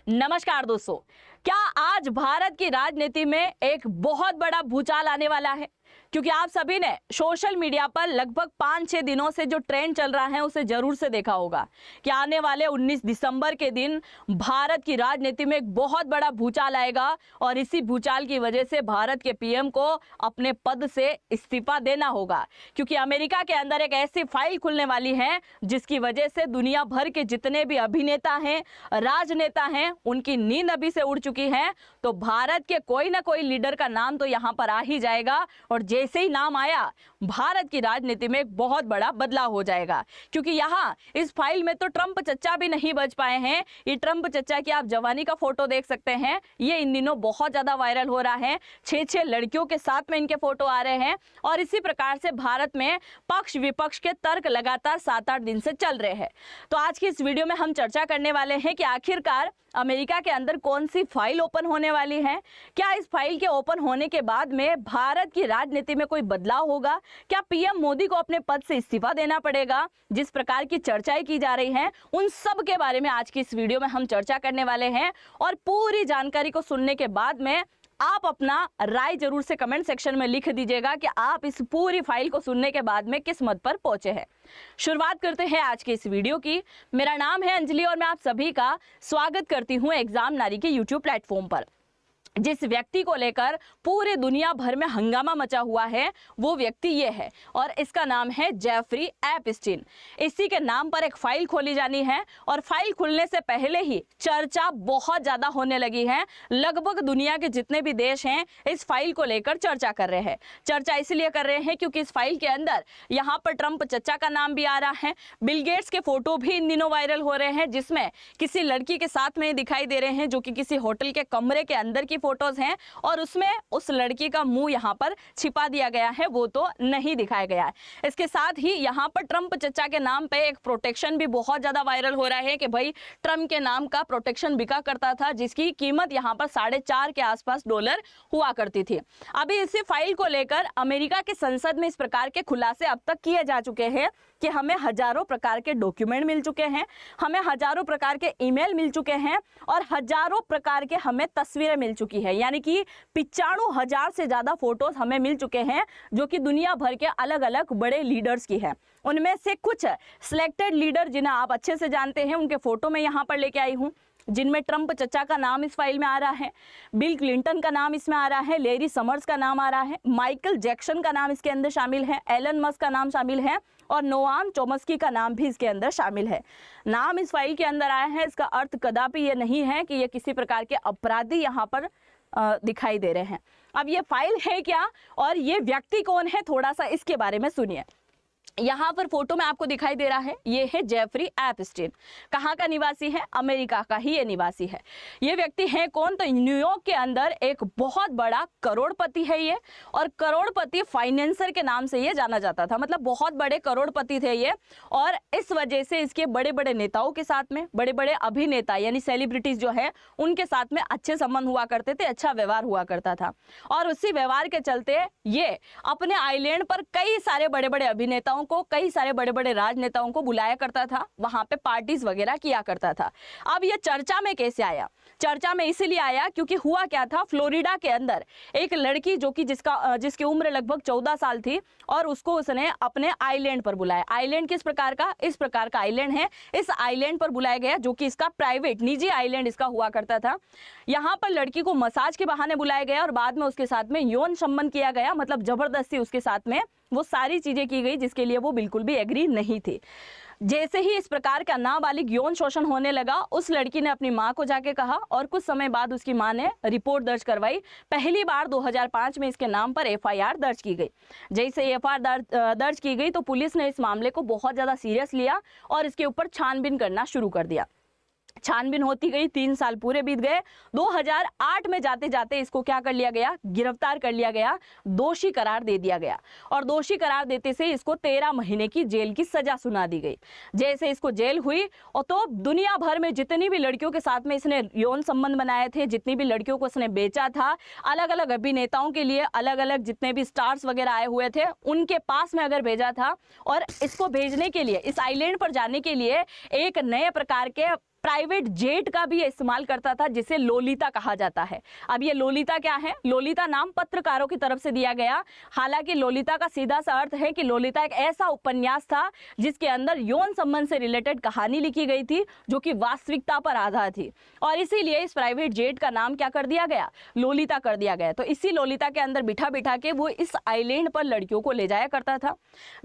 नमस्कार दोस्तों, क्या आज भारत की राजनीति में एक बहुत बड़ा भूचाल आने वाला है? क्योंकि आप सभी ने सोशल मीडिया पर लगभग 5-6 दिनों से जो ट्रेंड चल रहा है उसे जरूर से देखा होगा कि आने वाले 19 दिसंबर के दिन भारत की राजनीति में एक बहुत बड़ा भूचाल आएगा और इसी भूचाल की वजह से भारत के पीएम को अपने पद से इस्तीफा देना होगा। क्योंकि अमेरिका के अंदर एक ऐसी फाइल खुलने वाली है जिसकी वजह से दुनिया भर के जितने भी अभिनेता हैं, राजनेता हैं, उनकी नींद अभी से उड़ चुकी है। तो भारत के कोई ना कोई लीडर का नाम तो यहाँ पर आ ही जाएगा और जैसे ही नाम आया भारत की राजनीति में एक बहुत बड़ा बदलाव हो जाएगा। क्योंकि यहाँ इस फाइल में तो ट्रंप चचा भी नहीं बच पाए हैं। ये ट्रंप चचा की आप जवानी का फोटो देख सकते हैं, ये इन दिनों बहुत ज्यादा वायरल हो रहा है। 6-6 लड़कियों के साथ में इनके फोटो आ रहे हैं और इसी प्रकार से भारत में पक्ष विपक्ष के तर्क लगातार 7-8 दिन से चल रहे हैं। तो आज की इस वीडियो में हम चर्चा करने वाले हैं कि आखिरकार अमेरिका के अंदर कौन सी फाइल ओपन होने वाली है, क्या इस फाइल के ओपन होने के बाद में भारत की राजनीति में कोई बदलाव होगा, क्या पीएम मोदी को अपने पद से इस्तीफा देना पड़ेगा, जिस प्रकार की चर्चाएं की जा रही हैं उन सब के बारे में आज की इस वीडियो में हम चर्चा करने वाले हैं। और पूरी जानकारी को सुनने के बाद में आप अपना राय जरूर से कमेंट सेक्शन में लिख दीजिएगा कि आप इस पूरी फाइल को सुनने के बाद में किस मत पर पहुंचे हैं। शुरुआत करते हैं आज के इस वीडियो की। मेरा नाम है अंजलि और मैं आप सभी का स्वागत करती हूं एग्जाम नारी के यूट्यूब प्लेटफॉर्म पर। जिस व्यक्ति को लेकर पूरे दुनिया भर में हंगामा मचा हुआ है वो व्यक्ति ये है और इसका नाम है जेफरी एपस्टीन। इसी के नाम पर एक फाइल खोली जानी है और फाइल खुलने से पहले ही चर्चा बहुत ज्यादा होने लगी है। लगभग दुनिया के जितने भी देश हैं इस फाइल को लेकर चर्चा कर रहे हैं। चर्चा इसलिए कर रहे हैं क्योंकि इस फाइल के अंदर यहाँ पर ट्रंप चचा का नाम भी आ रहा है। बिल गेट्स के फोटो भी इन दिनों वायरल हो रहे हैं जिसमें किसी लड़की के साथ में दिखाई दे रहे हैं जो कि किसी होटल के कमरे के अंदर की फोटोज हैं और उसमें उस लड़की का मुंह यहां पर छिपा दिया गया है, वो तो नहीं दिखाया गया है। इसके साथ ही यहां पर ट्रंप चचा के नाम पे एक प्रोटेक्शन भी बहुत ज्यादा वायरल हो रहा है कि भाई ट्रंप के नाम का प्रोटेक्शन बिका करता था जिसकी कीमत यहां पर $4.5 के आसपास डॉलर हुआ करती थी। अभी इसी फाइल को लेकर अमेरिका की संसद में इस प्रकार के खुलासे अब तक किए जा चुके हैं कि हमें हजारों प्रकार के डॉक्यूमेंट मिल चुके हैं, हमें हजारों प्रकार के ईमेल मिल चुके हैं और हजारों प्रकार के हमें तस्वीरें मिल चुकी है। यानी कि 95,000 से ज्यादा फोटोज हमें मिल चुके हैं जो कि दुनिया भर के अलग अलग बड़े लीडर्स की है। उनमें से कुछ सिलेक्टेड लीडर जिन्हें आप अच्छे से जानते हैं उनके फोटो मैं यहाँ पर लेके आई हूँ, जिनमें ट्रंप चचा का नाम इस फाइल में आ रहा है, बिल क्लिंटन का नाम इसमें आ रहा है, लेरी समर्स का नाम आ रहा है, माइकल जैक्सन का नाम इसके अंदर शामिल है, एलन मस्क का नाम शामिल है और नोआम चोम्स्की का नाम भी इसके अंदर शामिल है। नाम इस फाइल के अंदर आया है, इसका अर्थ कदापि ये नहीं है कि ये किसी प्रकार के अपराधी यहाँ पर दिखाई दे रहे हैं। अब ये फाइल है क्या और ये व्यक्ति कौन है, थोड़ा सा इसके बारे में सुनिए। यहाँ पर फोटो में आपको दिखाई दे रहा है, ये है जेफरी एपस्टीन। कहाँ का निवासी है? अमेरिका का ही ये निवासी है। ये व्यक्ति है कौन? तो न्यूयॉर्क के अंदर एक बहुत बड़ा करोड़पति है ये, और करोड़पति फाइनेंसर के नाम से ये जाना जाता था। मतलब बहुत बड़े करोड़पति थे ये और इस वजह से इसके बड़े बड़े नेताओं के साथ में, बड़े बड़े अभिनेता यानी सेलिब्रिटीज जो है उनके साथ में अच्छे संबंध हुआ करते थे, अच्छा व्यवहार हुआ करता था। और उसी व्यवहार के चलते ये अपने आइलैंड पर कई सारे बड़े बड़े अभिनेताओं को, कई सारे बड़े बड़े राजनेताओं को बुलाया करता था, वहां पे पार्टीज वगैरह किया करता था। अब ये चर्चा में कैसे आया? चर्चा में इसीलिए आया क्योंकि हुआ क्या था, फ्लोरिडा के अंदर एक लड़की जो कि जिसकी उम्र लगभग 14 साल थी और उसको उसने अपने आइलैंड पर बुलाया। आइलैंड किस प्रकार का? इस प्रकार का आइलैंड है। इस आइलैंड पर बुलाया गया जो कि इसका प्राइवेट निजी आइलैंड इसका हुआ करता था। यहाँ पर लड़की को मसाज के बहाने बुलाया गया और बाद में उसके साथ में यौन संबंध किया गया, मतलब जबरदस्ती उसके साथ में वो सारी चीजें की गई जिसके लिए वो बिल्कुल भी एग्री नहीं थी। जैसे ही इस प्रकार का नाबालिग यौन शोषण होने लगा, उस लड़की ने अपनी मां को जाके कहा और कुछ समय बाद उसकी मां ने रिपोर्ट दर्ज करवाई। पहली बार 2005 में इसके नाम पर एफआईआर दर्ज की गई। जैसे एफआईआर दर्ज की गई तो पुलिस ने इस मामले को बहुत ज्यादा सीरियस लिया और इसके ऊपर छानबीन करना शुरू कर दिया। छानबीन होती गई, 3 साल पूरे बीत गए। 2008 में जाते जाते इसको क्या कर लिया गया? गिरफ्तार कर लिया गया, दोषी करार दे दिया गया और दोषी करार देते से इसको 13 महीने की जेल की सजा सुना दी गई। जैसे इसको जेल हुई और तो दुनिया भर में जितनी भी लड़कियों के साथ में इसने यौन संबंध बनाए थे, जितनी भी लड़कियों को इसने बेचा था, अलग अलग अभिनेताओं के लिए अलग अलग जितने भी स्टार्स वगैरह आए हुए थे उनके पास में अगर भेजा था, और इसको भेजने के लिए, इस आइलैंड पर जाने के लिए एक नए प्रकार के प्राइवेट जेट का भी इस्तेमाल करता था जिसे लोलिता कहा जाता है। अब ये लोलिता क्या है? लोलिता नाम पत्रकारों की तरफ से दिया गया। हालांकि लोलिता का सीधा सा अर्थ है कि लोलिता एक ऐसा उपन्यास था जिसके अंदर यौन संबंध से रिलेटेड कहानी लिखी गई थी जो कि वास्तविकता पर आधार थी, और इसीलिए इस प्राइवेट जेट का नाम क्या कर दिया गया? लोलिता कर दिया गया। तो इसी लोलिता के अंदर बिठा बिठा के वो इस आइलैंड पर लड़कियों को ले जाया करता था।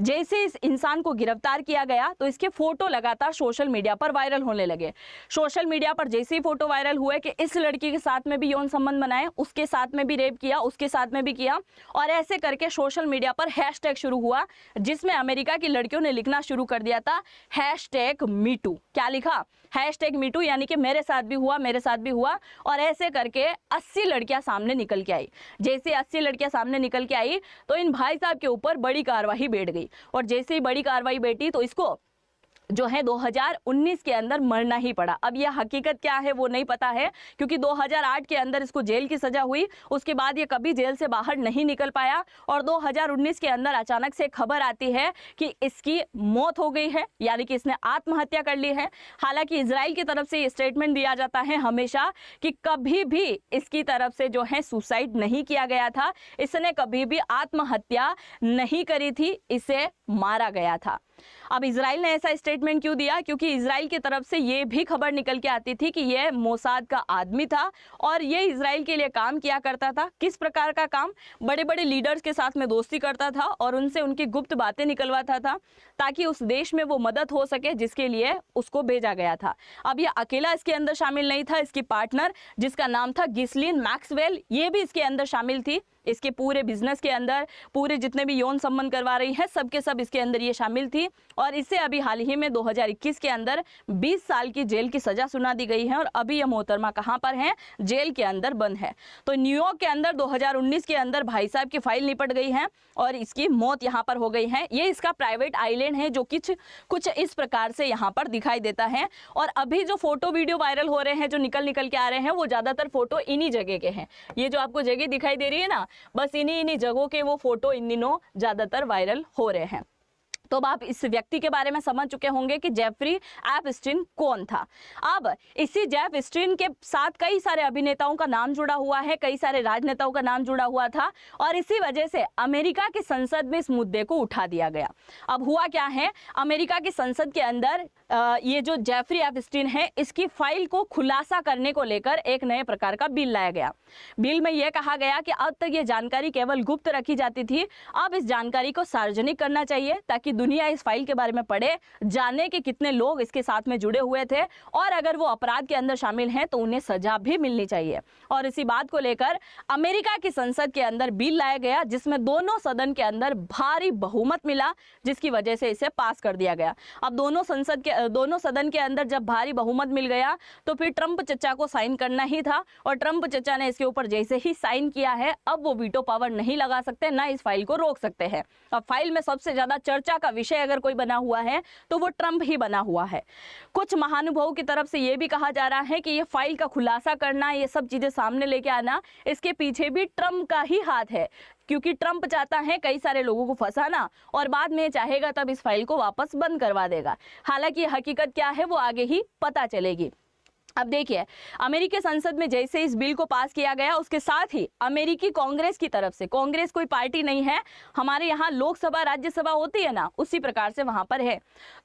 जैसे इस इंसान को गिरफ्तार किया गया तो इसके फोटो लगातार सोशल मीडिया पर वायरल होने लगे। सोशल मीडिया पर जैसे ही फोटो वायरल हुए कि इस लड़की के साथ में भी यौन संबंध बनाए, उसके साथ में भी रेप किया, उसके साथ में भी किया, और ऐसे करके सोशल मीडिया पर हैशटैग शुरू हुआ जिसमें अमेरिका की लड़कियों ने लिखना शुरू कर दिया था #MeToo। क्या लिखा? #MeToo, यानी कि मेरे साथ भी हुआ, मेरे साथ भी हुआ। और ऐसे करके 80 लड़कियां सामने निकल के आई। जैसे 80 लड़कियां सामने निकल के आई तो इन भाई साहब के ऊपर बड़ी कार्रवाई बैठ गई, और जैसे ही बड़ी कार्रवाई बैठी तो इसको जो है 2019 के अंदर मरना ही पड़ा। अब यह हकीकत क्या है वो नहीं पता है, क्योंकि 2008 के अंदर इसको जेल की सजा हुई, उसके बाद ये कभी जेल से बाहर नहीं निकल पाया, और 2019 के अंदर अचानक से खबर आती है कि इसकी मौत हो गई है, यानी कि इसने आत्महत्या कर ली है। हालांकि इजराइल की तरफ से ये स्टेटमेंट दिया जाता है हमेशा कि कभी भी इसकी तरफ से जो है सुसाइड नहीं किया गया था, इसने कभी भी आत्महत्या नहीं करी थी, इसे मारा गया था। अब इजराइल ने ऐसा स्टेटमेंट क्यों दिया? क्योंकि इजराइल की तरफ से ये भी खबर निकल के आती थी कि यह मोसाद का आदमी था और ये इजराइल के लिए काम किया करता था। किस प्रकार का काम? बड़े बड़े लीडर्स के साथ में दोस्ती करता था और उनसे उनकी गुप्त बातें निकलवाता था ताकि उस देश में वो मदद हो सके जिसके लिए उसको भेजा गया था। अब ये अकेला इसके अंदर शामिल नहीं था, इसकी पार्टनर जिसका नाम था गिस्लीन मैक्सवेल, ये भी इसके अंदर शामिल थी। इसके पूरे बिजनेस के अंदर पूरे जितने भी यौन संबंध करवा रही है सबके सब इसके अंदर ये शामिल थी, और इससे अभी हाल ही में 2021 के अंदर 20 साल की जेल की सजा सुना दी गई है, और अभी यह मोहतरमा कहां पर है? जेल के अंदर बंद है। तो न्यूयॉर्क के अंदर 2019 के अंदर भाई साहब की फाइल निपट गई है और इसकी मौत यहाँ पर हो गई है। ये इसका प्राइवेट आइलैंड है जो कुछ इस प्रकार से यहाँ पर दिखाई देता है। और अभी जो फोटो वीडियो वायरल हो रहे हैं, जो निकल के आ रहे हैं, वो ज्यादातर फोटो इन्हीं जगह के हैं। ये जो आपको जगह दिखाई दे रही है ना, बस इन्हीं जगहों के वो फोटो इन दिनों ज्यादातर वायरल हो रहे हैं। तो अब आप इस व्यक्ति के बारे में समझ चुके होंगे कि जेफरी एपस्टीन कौन था। अब इसी जेफ एपस्टीन के साथ कई सारे अभिनेताओं का नाम जुड़ा हुआ है, कई सारे राजनेताओं का नाम जुड़ा हुआ था, और इसी वजह से अमेरिका की संसद में इस मुद्दे को उठा दिया गया। अब हुआ क्या है, अमेरिका की संसद के अंदर ये जो जेफरी एपस्टीन है इसकी फाइल को खुलासा करने को लेकर एक नए प्रकार का बिल लाया गया। बिल में यह कहा गया कि अब तक ये जानकारी केवल गुप्त रखी जाती थी, अब इस जानकारी को सार्वजनिक करना चाहिए ताकि दुनिया इस फाइल के बारे में पढ़े, जाने कि कितने लोग इसके साथ में जुड़े हुए थे, और अगर वो अपराध के अंदर शामिल हैं तो उन्हें सजा भी मिलनी चाहिए। और इसी बात को लेकर अमेरिका की संसद के अंदर बिल लाया गया जिसमें दोनों सदन के अंदर भारी बहुमत मिला, जिसकी वजह से इसे पास कर दिया गया। अब दोनों सदन के अंदर जब भारी बहुमत मिल गया तो फिर ट्रंप चचा को साइन करना ही था, और ट्रंप चचा ने इसके ऊपर जैसे ही साइन किया है अब वो वीटो पावर नहीं लगा सकते, ना इस फाइल को रोक सकते हैं। अब फाइल में सबसे ज्यादा चर्चा का विषय अगर कोई बना हुआ है तो वो ट्रंप ही बना हुआ है। कुछ महानुभावों की तरफ से ये भी कहा जा रहा है कि ये फाइल का खुलासा करना, ये सब चीजें सामने लेके आना, इसके पीछे भी ट्रंप का ही हाथ है, क्योंकि ट्रंप चाहता है कई सारे लोगों को फंसाना और बाद में चाहेगा तब इस फाइल को वापस बंद करवा देगा। हालांकि हकीकत क्या है वो आगे ही पता चलेगी। अब देखिए, अमेरिकी संसद में जैसे इस बिल को पास किया गया उसके साथ ही अमेरिकी कांग्रेस की तरफ से, कांग्रेस कोई पार्टी नहीं है, हमारे यहाँ लोकसभा राज्यसभा होती है ना, उसी प्रकार से वहां पर है,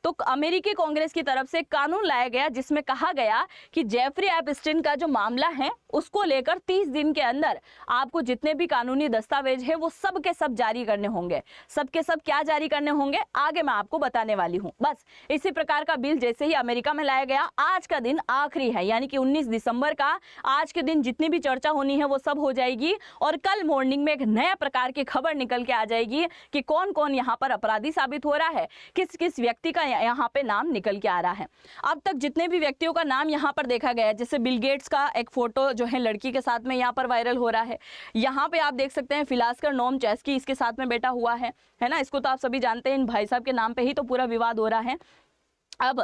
तो अमेरिकी कांग्रेस की तरफ से कानून लाया गया जिसमें कहा गया कि जेफरी एपस्टीन का जो मामला है उसको लेकर 30 दिन के अंदर आपको जितने भी कानूनी दस्तावेज है वो सब के सब जारी करने होंगे। सब के सब क्या जारी करने होंगे आगे मैं आपको बताने वाली हूँ। बस इसी प्रकार का बिल जैसे ही अमेरिका में लाया गया, आज का दिन आखिरी है, यानी कि 19 दिसंबर का आज के दिन जितनी भी चर्चा होनी है वो सब हो जाएगी, और कल मॉर्निंग में एक नया प्रकार की खबर निकल के आ जाएगी कि कौन कौन यहाँ पर अपराधी साबित हो रहा है, किस किस व्यक्ति का यहाँ पे नाम निकल के आ रहा है। अब तक जितने भी व्यक्तियों का नाम यहाँ पर देखा गया है, जैसे बिल गेट्स का एक फोटो जो है लड़की के साथ में यहाँ पर वायरल हो रहा है, यहाँ पे आप देख सकते हैं फिलास्कर नोम चेस्की इसके साथ में बैठा हुआ है ना, इसको तो आप सभी जानते हैं, इन भाई साहब के नाम पे ही तो पूरा विवाद हो रहा है। अब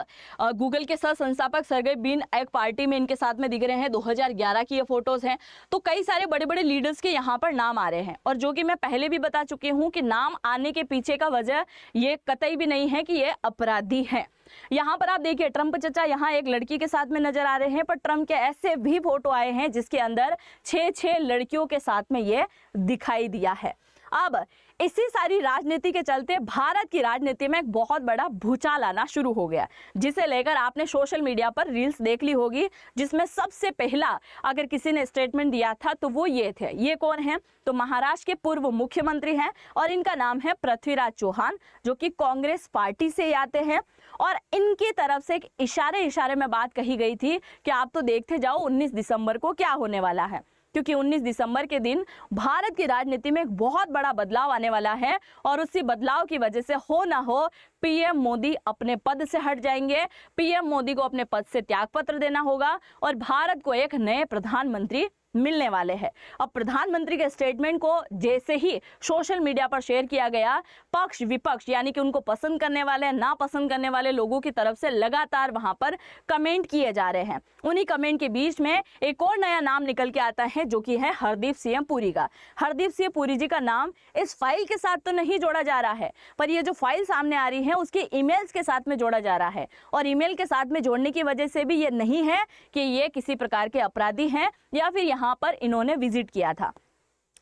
गूगल के सह संस्थापक सर्गेई ब्रिन एक पार्टी में इनके साथ में दिख रहे हैं। 2011 की ये फोटोज हैं। तो कई सारे बड़े बड़े लीडर्स के यहाँ पर नाम आ रहे हैं, और जो कि मैं पहले भी बता चुकी हूँ कि नाम आने के पीछे का वजह ये कतई भी नहीं है कि ये अपराधी हैं। यहाँ पर आप देखिए ट्रंप चचा यहाँ एक लड़की के साथ में नजर आ रहे हैं, पर ट्रंप के ऐसे भी फोटो आए हैं जिसके अंदर 6 लड़कियों के साथ में ये दिखाई दिया है। अब इसी सारी राजनीति के चलते भारत की राजनीति में एक बहुत बड़ा भूचाल आना शुरू हो गया, जिसे लेकर आपने सोशल मीडिया पर रील्स देख ली होगी, जिसमें सबसे पहला अगर किसी ने स्टेटमेंट दिया था तो वो ये थे। ये कौन है? तो महाराष्ट्र के पूर्व मुख्यमंत्री हैं और इनका नाम है पृथ्वीराज चौहान, जो कि कांग्रेस पार्टी से आते हैं। और इनकी तरफ से एक इशारे में बात कही गई थी कि आप तो देखते जाओ 19 दिसंबर को क्या होने वाला है, क्योंकि 19 दिसंबर के दिन भारत की राजनीति में एक बहुत बड़ा बदलाव आने वाला है, और उसी बदलाव की वजह से हो ना हो पीएम मोदी अपने पद से हट जाएंगे, पीएम मोदी को अपने पद से त्यागपत्र देना होगा और भारत को एक नए प्रधानमंत्री मिलने वाले हैं। अब प्रधानमंत्री के स्टेटमेंट को जैसे ही सोशल मीडिया पर शेयर किया गया, पक्ष विपक्ष यानी कि उनको पसंद करने वाले ना पसंद करने वाले लोगों की तरफ से लगातार वहां पर कमेंट किए जा रहे हैं। उन्हीं कमेंट के बीच में एक और नया नाम निकल के आता है, जो कि है हरदीप सिंह पुरी का। हरदीप सिंह पुरी जी का नाम इस फाइल के साथ तो नहीं जोड़ा जा रहा है, पर ये जो फाइल सामने आ रही है उसके ईमेल्स के साथ में जोड़ा जा रहा है, और ईमेल के साथ में जोड़ने की वजह से भी ये नहीं है कि ये किसी प्रकार के अपराधी हैं या फिर यहाँ पर इन्होंने विजिट किया था।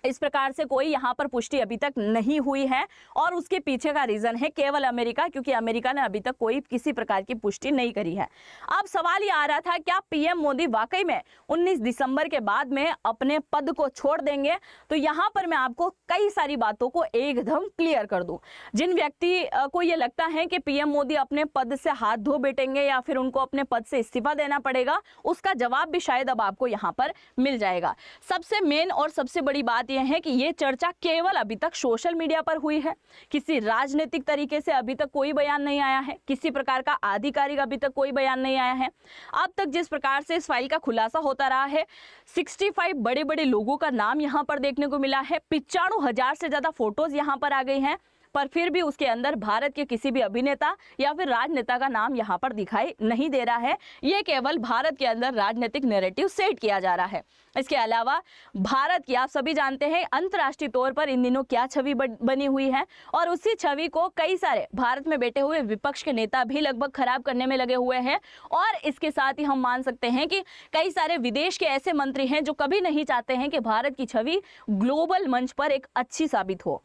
इस प्रकार से कोई यहाँ पर पुष्टि अभी तक नहीं हुई है, और उसके पीछे का रीजन है केवल अमेरिका, क्योंकि अमेरिका ने अभी तक कोई किसी प्रकार की पुष्टि नहीं करी है। अब सवाल ये आ रहा था, क्या पीएम मोदी वाकई में 19 दिसंबर के बाद में अपने पद को छोड़ देंगे? तो यहाँ पर मैं आपको कई सारी बातों को एकदम क्लियर कर दूं। जिन व्यक्ति को ये लगता है कि पीएम मोदी अपने पद से हाथ धो बैठेंगे या फिर उनको अपने पद से इस्तीफा देना पड़ेगा, उसका जवाब भी शायद अब आपको यहाँ पर मिल जाएगा। सबसे मेन और सबसे बड़ी बात यह है कि ये चर्चा केवल अभी तक सोशल मीडिया पर हुई है, किसी राजनीतिक तरीके से अभी तक कोई बयान नहीं आया है, किसी प्रकार का आधिकारिक अभी तक कोई बयान नहीं आया है। अब तक जिस प्रकार से इस फाइल का खुलासा होता रहा है, 65 बड़े बड़े लोगों का नाम यहाँ पर देखने को मिला है, 95,000 से ज्यादा फोटोज यहाँ पर आ गई हैं, पर फिर भी उसके अंदर भारत के किसी भी अभिनेता या फिर राजनेता का नाम यहाँ पर दिखाई नहीं दे रहा है। ये केवल भारत के अंदर राजनीतिक नैरेटिव सेट किया जा रहा है। इसके अलावा भारत की आप सभी जानते हैं अंतर्राष्ट्रीय तौर पर इन दिनों क्या छवि बनी हुई है, और उसी छवि को कई सारे भारत में बैठे हुए विपक्ष के नेता भी लगभग खराब करने में लगे हुए हैं। और इसके साथ ही हम मान सकते हैं कि कई सारे विदेश के ऐसे मंत्री हैं जो कभी नहीं चाहते हैं कि भारत की छवि ग्लोबल मंच पर एक अच्छी साबित हो,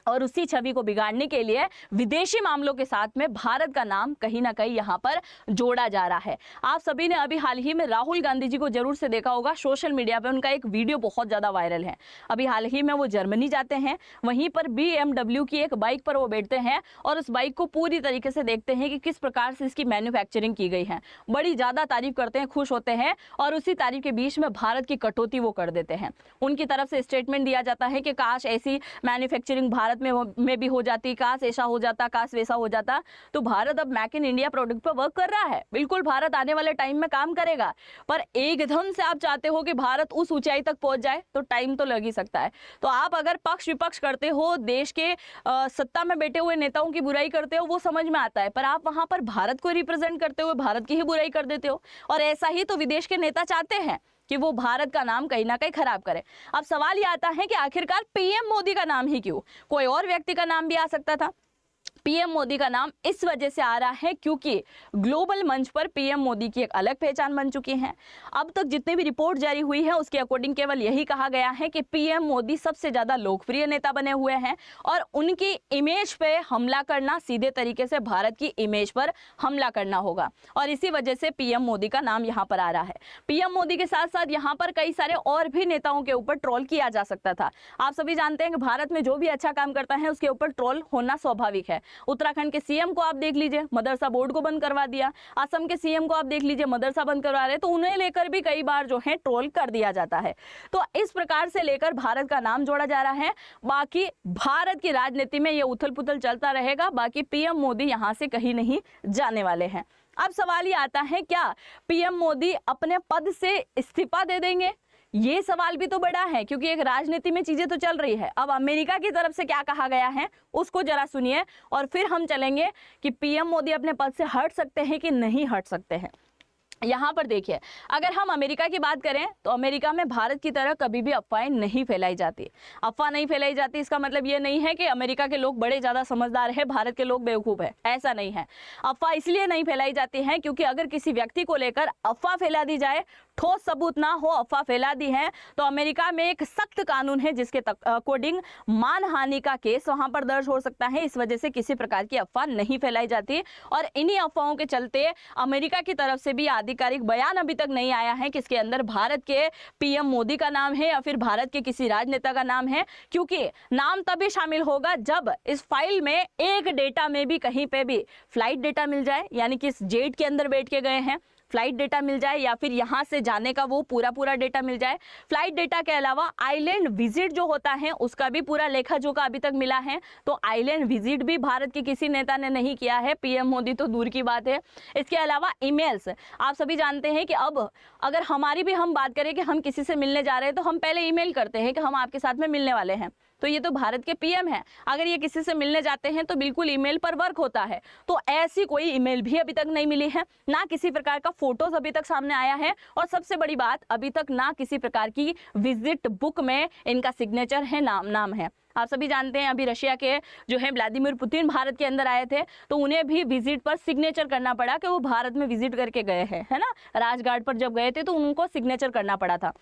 और उसी छवि को बिगाड़ने के लिए विदेशी मामलों के साथ में भारत का नाम कहीं ना कहीं यहाँ पर जोड़ा जा रहा है। आप सभी ने अभी हाल ही में राहुल गांधी जी को जरूर से देखा होगा, सोशल मीडिया पे उनका एक वीडियो बहुत ज़्यादा वायरल है। अभी हाल ही में वो जर्मनी जाते हैं, वहीं पर BMW की एक बाइक पर वो बैठते हैं और उस बाइक को पूरी तरीके से देखते हैं कि किस प्रकार से इसकी मैन्युफैक्चरिंग की गई है, बड़ी ज़्यादा तारीफ करते हैं, खुश होते हैं, और उसी तारीफ के बीच में भारत की कटौती वो कर देते हैं। उनकी तरफ से स्टेटमेंट दिया जाता है कि काश ऐसी मैन्युफैक्चरिंग भारत में भी हो जाती, काश ऐसा हो जाता, काश वैसा हो जाता। तो भारत अब मेक इन इंडिया प्रोडक्ट पर वर्क कर रहा है, बिल्कुल भारत आने वाले टाइम में काम करेगा, पर एकदम से आप चाहते हो कि भारत उस ऊंचाई तक पहुंच जाए तो टाइम तो लग ही सकता है। तो आप अगर पक्ष विपक्ष करते हो, देश के सत्ता में बैठे हुए नेताओं की बुराई करते हो, वो समझ में आता है, पर आप वहां पर भारत को रिप्रेजेंट करते हुए भारत की ही बुराई कर देते हो। और ऐसा ही तो विदेश के नेता चाहते हैं कि वो भारत का नाम कहीं ना कहीं खराब करे। अब सवाल ये आता है कि आखिरकार पीएम मोदी का नाम ही क्यों? कोई और व्यक्ति का नाम भी आ सकता था। पीएम मोदी का नाम इस वजह से आ रहा है क्योंकि ग्लोबल मंच पर पीएम मोदी की एक अलग पहचान बन चुकी है। अब तक जितनी भी रिपोर्ट जारी हुई है उसके अकॉर्डिंग केवल यही कहा गया है कि पीएम मोदी सबसे ज्यादा लोकप्रिय नेता बने हुए हैं, और उनकी इमेज पे हमला करना सीधे तरीके से भारत की इमेज पर हमला करना होगा, और इसी वजह से पीएम मोदी का नाम यहाँ पर आ रहा है। पीएम मोदी के साथ साथ यहाँ पर कई सारे और भी नेताओं के ऊपर ट्रोल किया जा सकता था। आप सभी जानते हैं कि भारत में जो भी अच्छा काम करता है उसके ऊपर ट्रोल होना स्वाभाविक है। उत्तराखंड के सीएम को आप देख लीजिए, मदरसा बोर्ड को बंद करवा दिया। असम के सीएम को आप देख लीजिए, मदरसा बंद करवा रहे, तो उन्हें लेकर भी कई बार जो है ट्रोल कर दिया जाता है। तो इस प्रकार से लेकर भारत का नाम जोड़ा जा रहा है। बाकी भारत की राजनीति में ये उथल पुथल चलता रहेगा, बाकी पीएम मोदी यहां से कहीं नहीं जाने वाले हैं। अब सवाल ये आता है, क्या पीएम मोदी अपने पद से इस्तीफा दे देंगे? ये सवाल भी तो बड़ा है, क्योंकि एक राजनीति में चीजें तो चल रही है। अब अमेरिका की तरफ से क्या कहा गया है उसको जरा सुनिए, और फिर हम चलेंगे कि पीएम मोदी अपने पद से हट सकते हैं कि नहीं हट सकते हैं। यहाँ पर देखिए, अगर हम अमेरिका की बात करें तो अमेरिका में भारत की तरह कभी भी अफवाहें नहीं फैलाई जाती। अफवाह नहीं फैलाई जाती इसका मतलब ये नहीं है कि अमेरिका के लोग बड़े ज़्यादा समझदार हैं, भारत के लोग बेवकूफ़ हैं, ऐसा नहीं है। अफवाह इसलिए नहीं फैलाई जाती है क्योंकि अगर किसी व्यक्ति को लेकर अफवाह फैला दी जाए, ठोस सबूत ना हो, अफवाह फैला दी है, तो अमेरिका में एक सख्त कानून है जिसके अकॉर्डिंग मानहानि का केस वहां पर दर्ज हो सकता है। इस वजह से किसी प्रकार की अफवाह नहीं फैलाई जाती, और इन्हीं अफवाहों के चलते अमेरिका की तरफ से भी आधिकारिक बयान अभी तक नहीं आया है कि इसके अंदर भारत के पीएम मोदी का नाम है या फिर भारत के किसी राजनेता का नाम है, क्योंकि नाम तभी शामिल होगा जब इस फाइल में एक डेटा में भी कहीं पे भी फ्लाइट डेटा मिल जाए, यानी कि इस जेट के अंदर बैठ के गए हैं, फ्लाइट डेटा मिल जाए, या फिर यहाँ से जाने का वो पूरा डेटा मिल जाए। फ्लाइट डेटा के अलावा आइलैंड विजिट जो होता है उसका भी पूरा लेखा जोखा अभी तक मिला है, तो आइलैंड विजिट भी भारत के किसी नेता ने नहीं किया है, पीएम मोदी तो दूर की बात है। इसके अलावा ईमेल्स, आप सभी जानते हैं कि अब अगर हमारी भी हम बात करें कि हम किसी से मिलने जा रहे हैं तो हम पहले ईमेल करते हैं कि हम आपके साथ में मिलने वाले हैं, तो ये तो भारत के पीएम हैं, अगर ये किसी से मिलने जाते हैं तो बिल्कुल ईमेल पर वर्क होता है। तो ऐसी कोई ईमेल भी अभी तक नहीं मिली है, ना किसी प्रकार का फोटोज अभी तक सामने आया है, और सबसे बड़ी बात अभी तक ना किसी प्रकार की विजिट बुक में इनका सिग्नेचर है, नाम है। आप सभी जानते हैं अभी रशिया के जो है व्लादिमीर पुतिन भारत के अंदर आए थे, तो उन्हें भी विजिट पर सिग्नेचर करना पड़ा कि वो भारत में विजिट करके गए हैं, है ना। राजघाट पर जब गए थे तो उनको सिग्नेचर करना पड़ा था।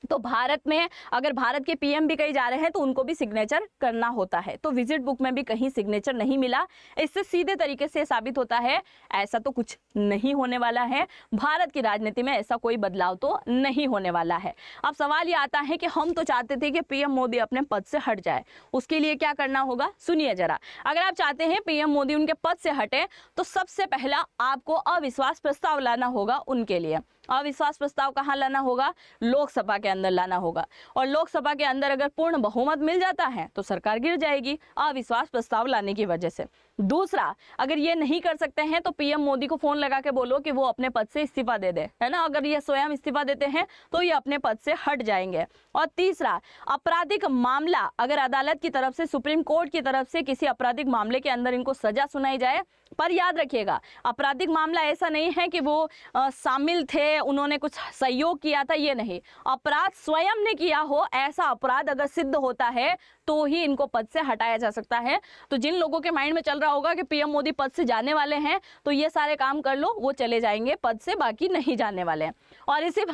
तो भारत में अगर भारत के पीएम भी कहीं जा रहे हैं तो उनको भी सिग्नेचर करना होता है, तो विजिट बुक में भी कहीं सिग्नेचर नहीं मिला। इससे सीधे तरीके से साबित होता है ऐसा तो कुछ नहीं होने वाला है, भारत की राजनीति में ऐसा कोई बदलाव तो नहीं होने वाला है। अब सवाल ये आता है कि हम तो चाहते थे कि पीएम मोदी अपने पद से हट जाए, उसके लिए क्या करना होगा सुनिए जरा। अगर आप चाहते हैं पीएम मोदी उनके पद से हटे तो सबसे पहला आपको अविश्वास प्रस्ताव लाना होगा उनके लिए। अविश्वास प्रस्ताव कहाँ लाना होगा? लोकसभा के अंदर लाना होगा, और लोकसभा के अंदर अगर पूर्ण बहुमत मिल जाता है तो सरकार गिर जाएगी अविश्वास प्रस्ताव लाने की वजह से। दूसरा, अगर ये नहीं कर सकते हैं तो पीएम मोदी को फोन लगा के बोलो कि वो अपने पद से इस्तीफा दे दे, है ना। अगर ये स्वयं इस्तीफा देते हैं तो ये अपने पद से हट जाएंगे। और तीसरा, आपराधिक मामला अगर अदालत की तरफ से, सुप्रीम कोर्ट की तरफ से किसी आपराधिक मामले के अंदर इनको सजा सुनाई जाए, पर याद रखिएगा आपराधिक मामला ऐसा नहीं है कि वो शामिल थे, उन्होंने कुछ सहयोग किया था, ये नहीं, अपराध स्वयं ने किया हो, ऐसा अपराध अगर सिद्ध होता है तो ही इनको पद से हटाया जा सकता है। तो जिन लोगों के माइंड में चल रहा होगा कि पीएम मोदी पद से जाने वाले हैं तो ये सारे काम कर लो, वो चले जाएंगे पद से, बाकी नहीं जाने वाले हैं। और इसी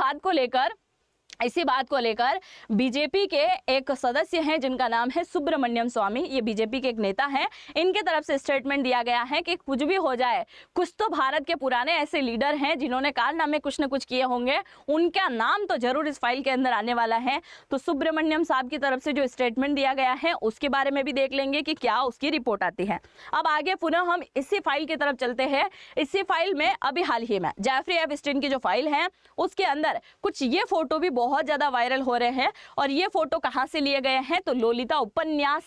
बात को लेकर बीजेपी के एक सदस्य हैं जिनका नाम है सुब्रमण्यम स्वामी, ये बीजेपी के एक नेता हैं, इनके तरफ से स्टेटमेंट दिया गया है कि कुछ भी हो जाए, कुछ तो भारत के पुराने ऐसे लीडर हैं जिन्होंने कारनामे कुछ न कुछ किए होंगे, उनका नाम तो जरूर इस फाइल के अंदर आने वाला है। तो सुब्रमण्यम साहब की तरफ से जो स्टेटमेंट दिया गया है उसके बारे में भी देख लेंगे कि क्या उसकी रिपोर्ट आती है। अब आगे पुनः हम इसी फाइल की तरफ चलते हैं। इसी फाइल में अभी हाल ही में जेफरी एपस्टीन की जो फाइल है उसके अंदर कुछ ये फोटो भी बहुत ज्यादा वायरल हो रहे हैं, और ये फोटो कहां से लिए गए हैं तो लोलिता उपन्यास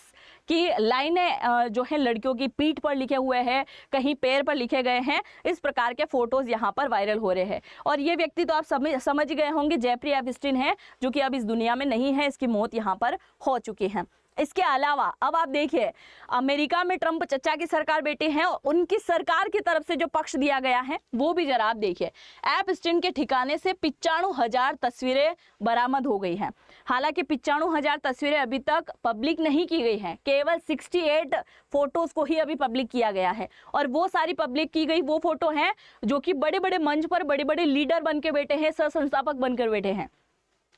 की लाइनें जो है लड़कियों की पीठ पर लिखे हुए हैं, कहीं पैर पर लिखे गए हैं, इस प्रकार के फोटोज यहाँ पर वायरल हो रहे हैं। और ये व्यक्ति तो आप समझ गए होंगे जेफरी एपस्टीन है, जो कि अब इस दुनिया में नहीं है, इसकी मौत यहाँ पर हो चुकी है। इसके अलावा अब आप देखिए अमेरिका में ट्रंप चचा की सरकार बैठी है, और उनकी सरकार की तरफ से जो पक्ष दिया गया है वो भी जरा आप देखिए। एपस्टीन के ठिकाने से 95,000 तस्वीरें बरामद हो गई हैं। हालांकि 95,000 तस्वीरें अभी तक पब्लिक नहीं की गई हैं, केवल 68 फोटोज को ही अभी पब्लिक किया गया है, और वो सारी पब्लिक की गई वो फोटो हैं जो कि बड़े बड़े मंच पर बड़े बड़े लीडर बन के बैठे हैं, सह संस्थापक बनकर बैठे हैं।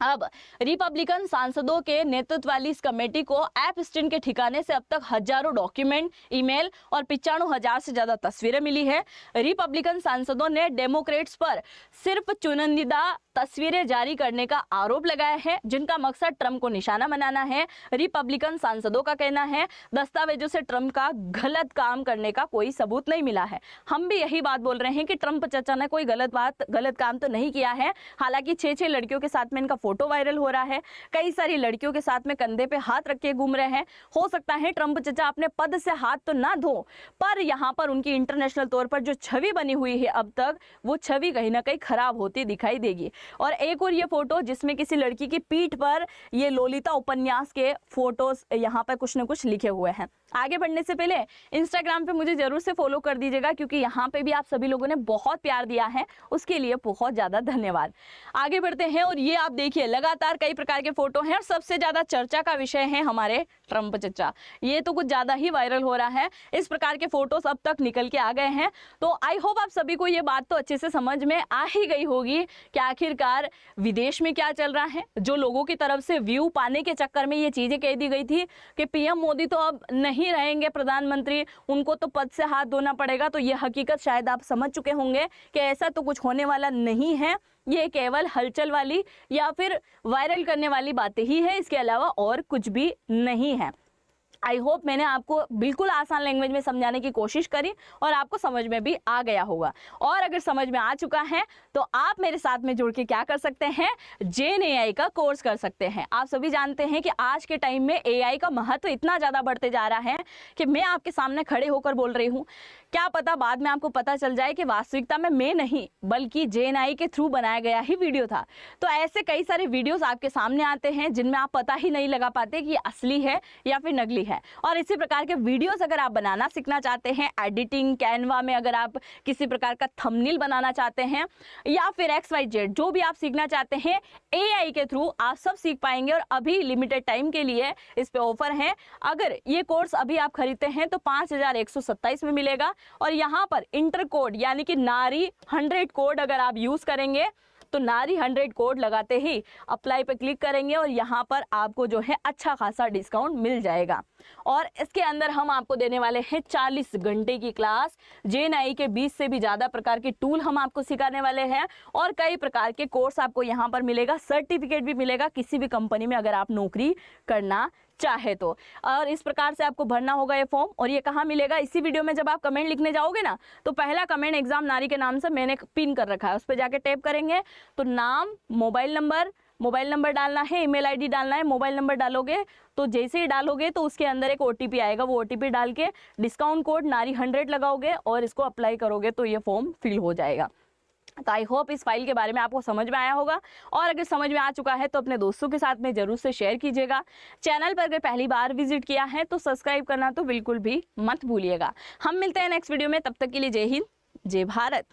अब रिपब्लिकन सांसदों के नेतृत्व वाली इस कमेटी को एपस्टीन के ठिकाने से अब तक हजारों डॉक्यूमेंट, ईमेल और 95,000 से ज्यादा तस्वीरें मिली है। रिपब्लिकन सांसदों ने डेमोक्रेट्स पर सिर्फ चुनिंदा तस्वीरें जारी करने का आरोप लगाया है, जिनका मकसद ट्रंप को निशाना बनाना है। रिपब्लिकन सांसदों का कहना है दस्तावेजों से ट्रंप का गलत काम करने का कोई सबूत नहीं मिला है। हम भी यही बात बोल रहे हैं कि ट्रंप चचा ने कोई गलत काम तो नहीं किया है। हालांकि 6 लड़कियों के साथ में इनका फोटो वायरल हो रहा है, कई सारी लड़कियों के साथ में कंधे पे हाथ रख के घूम रहे हैं। हो सकता है ट्रंप चचा अपने पद से हाथ तो ना धो, पर यहाँ पर उनकी इंटरनेशनल तौर पर जो छवि बनी हुई है अब तक, वो छवि कहीं ना कहीं खराब होती दिखाई देगी। और एक और ये फोटो जिसमें किसी लड़की की पीठ पर ये लोलिता उपन्यास के फोटोज यहाँ पर कुछ न कुछ लिखे हुए हैं। आगे बढ़ने से पहले इंस्टाग्राम पे मुझे जरूर से फॉलो कर दीजिएगा, क्योंकि यहाँ पे भी आप सभी लोगों ने बहुत प्यार दिया है, उसके लिए बहुत ज़्यादा धन्यवाद। आगे बढ़ते हैं और ये आप देखिए लगातार कई प्रकार के फोटो हैं और सबसे ज़्यादा चर्चा का विषय है हमारे ट्रंप चचा। ये तो कुछ ज़्यादा ही वायरल हो रहा है, इस प्रकार के फोटोज अब तक निकल के आ गए हैं। तो आई होप आप सभी को ये बात तो अच्छे से समझ में आ ही गई होगी कि आखिरकार विदेश में क्या चल रहा है। जो लोगों की तरफ से व्यू पाने के चक्कर में ये चीज़ें कह दी गई थी कि पीएम मोदी तो अब नहीं रहेंगे प्रधानमंत्री, उनको तो पद से हाथ धोना पड़ेगा, तो ये हकीकत शायद आप समझ चुके होंगे कि ऐसा तो कुछ होने वाला नहीं है। ये केवल हलचल वाली या फिर वायरल करने वाली बातें ही है, इसके अलावा और कुछ भी नहीं है। आई होप मैंने आपको बिल्कुल आसान लैंग्वेज में समझाने की कोशिश करी और आपको समझ में भी आ गया होगा। और अगर समझ में आ चुका है तो आप मेरे साथ में जुड़ के क्या कर सकते हैं, जेन एआई का कोर्स कर सकते हैं। आप सभी जानते हैं कि आज के टाइम में एआई का महत्व इतना ज़्यादा बढ़ते जा रहा है कि मैं आपके सामने खड़े होकर बोल रही हूँ, क्या पता बाद में आपको पता चल जाए कि वास्तविकता में मैं नहीं बल्कि जेन एआई के थ्रू बनाया गया ही वीडियो था। तो ऐसे कई सारे वीडियोस आपके सामने आते हैं जिनमें आप पता ही नहीं लगा पाते कि ये असली है या फिर नकली है। और इसी प्रकार के वीडियोस अगर आप बनाना सीखना चाहते हैं, एडिटिंग कैनवा में अगर आप किसी प्रकार का थंबनेल बनाना चाहते हैं या फिर XYZ जो भी आप सीखना चाहते हैं, एआई के थ्रू आप सब सीख पाएंगे। और अभी लिमिटेड टाइम के लिए इस पे ऑफर है। अगर ये कोर्स अभी आप खरीदते हैं तो 5127 में मिलेगा। और यहाँ पर इंटर कोड यानी कि नारी 100 कोड अगर आप यूज करेंगे तो नारी 100 कोड लगाते ही अप्लाई पे क्लिक करेंगे और यहाँ पर आपको जो है अच्छा खासा डिस्काउंट मिल जाएगा। और इसके अंदर हम आपको देने वाले हैं 40 घंटे की क्लास, जेन एआई के 20 से भी ज़्यादा प्रकार के टूल हम आपको सिखाने वाले हैं और कई प्रकार के कोर्स आपको यहाँ पर मिलेगा, सर्टिफिकेट भी मिलेगा किसी भी कंपनी में अगर आप नौकरी करना चाहे तो। और इस प्रकार से आपको भरना होगा ये फॉर्म। और ये कहाँ मिलेगा, इसी वीडियो में जब आप कमेंट लिखने जाओगे ना तो पहला कमेंट एग्जाम नारी के नाम से मैंने पिन कर रखा है, उस पर जाके टैप करेंगे तो नाम, मोबाइल नंबर डालना है, ईमेल आईडी डालना है। मोबाइल नंबर डालोगे तो जैसे ही डालोगे तो उसके अंदर एक OTP आएगा, वो OTP डाल के डिस्काउंट कोड नारी 100 लगाओगे और इसको अप्लाई करोगे तो ये फॉर्म फिल हो जाएगा। तो आई होप इस फाइल के बारे में आपको समझ में आया होगा। और अगर समझ में आ चुका है तो अपने दोस्तों के साथ में जरूर से शेयर कीजिएगा। चैनल पर अगर पहली बार विजिट किया है तो सब्सक्राइब करना तो बिल्कुल भी मत भूलिएगा। हम मिलते हैं नेक्स्ट वीडियो में, तब तक के लिए जय हिंद, जय भारत।